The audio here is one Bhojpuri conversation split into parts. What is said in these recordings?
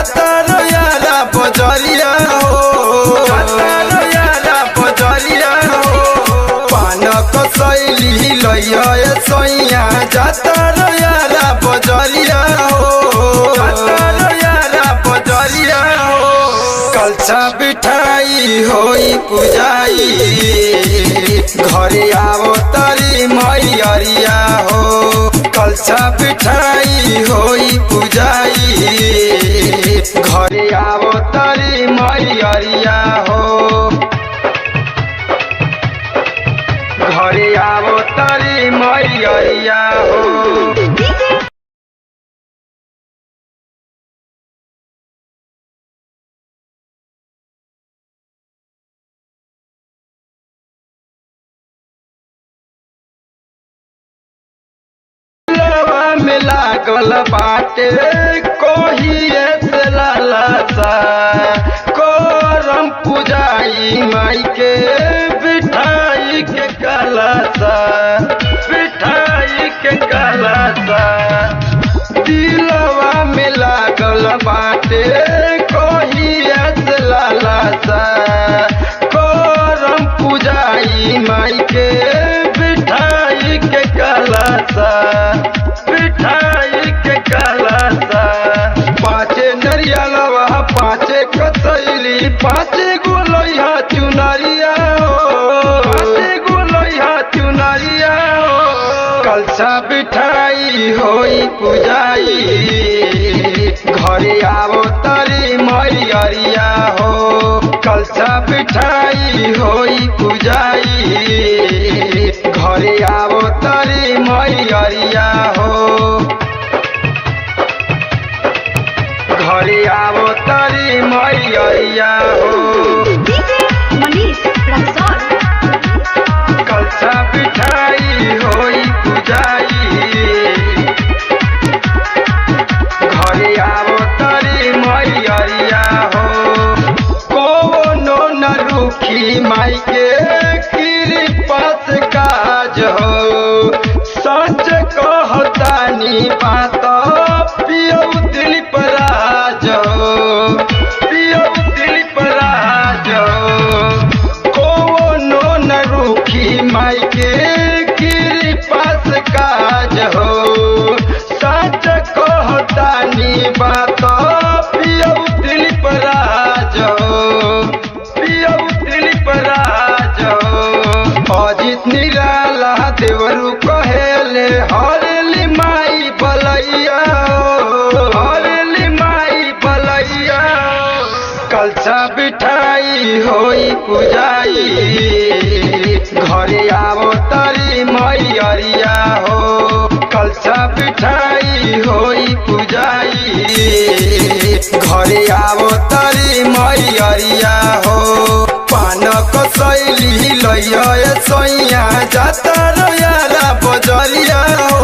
जाता रो यारा बजरिया हो, जाता रो यारा बजरिया हो। पान कसैली लइया सैया जाता रो यारा बजरिया हो, जाता रो यारा बजरिया हो। कलछा बिठाई होई पुजाई घरे आवो तारी मैयरिया हो। कलछा बिठाई होई पुजाई घरे आवो तारी मैयरिया हो, घरे आवो तारी मैयरिया हो। में लागल बाटे कोहिए से लालसा करम पुजाई माई के बिठाई के कलसा, बिठाई के कलसा। दिलवा में लागल बाटे कोहिए से लालसा करम पुजाई माई के बिठाई के कलसा, बिठाई के कलसा। पाँचे नरियलवा पाँचे कसैली पाँचे गोलैया चुनरिया हो, पाँचे गोलैया चुनरिया हो। कलछा बिठाई होई पुजाई घरे आवो तारी मैयरिया हो। कलछा बिठाई होई पुजाई घरे आवो तारी मैयरिया हो, घरे आवो तारी मैयरिया हो। कलछा बिठाई होई पुजाई घरे आवो तारी मैयरिया हो। कोनो न रुखी माई के कृपा से काज हो, सच कहतानी बात पियौ दिल पर आज हो, पियौ दिल पर आज हो। कोनो न रुखी माई के कृपा से काज हो, सच कहतानी बात पियौ दिल पर आज हो, पियौ दिल पर आज हो। अजित निराला देवरू कहेले हरेली माई बलैया हो, हरेली माई बलैया हो। कलछा बिठाई होई पुजाई घरे आवो तारी मैयरिया हो। कलछा बिठाई होई पुजाई घरे आवो तारी मैयरिया हो। पान कसैली लइया सैया जाता रो यारा बजरिया हो,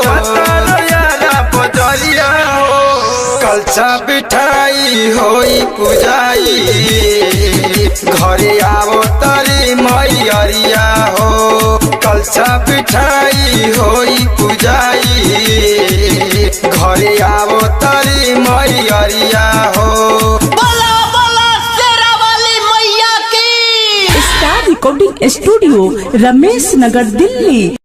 जाता रो यारा बजरिया हो। कलछा बिठाई होई पुजाई घरे आवो तारी मैयरिया हो। कलछा बिठाई होई पुजाई घरे आवो तारी मैयरिया हो। Star recording studio, Ramesh Nagar, Delhi.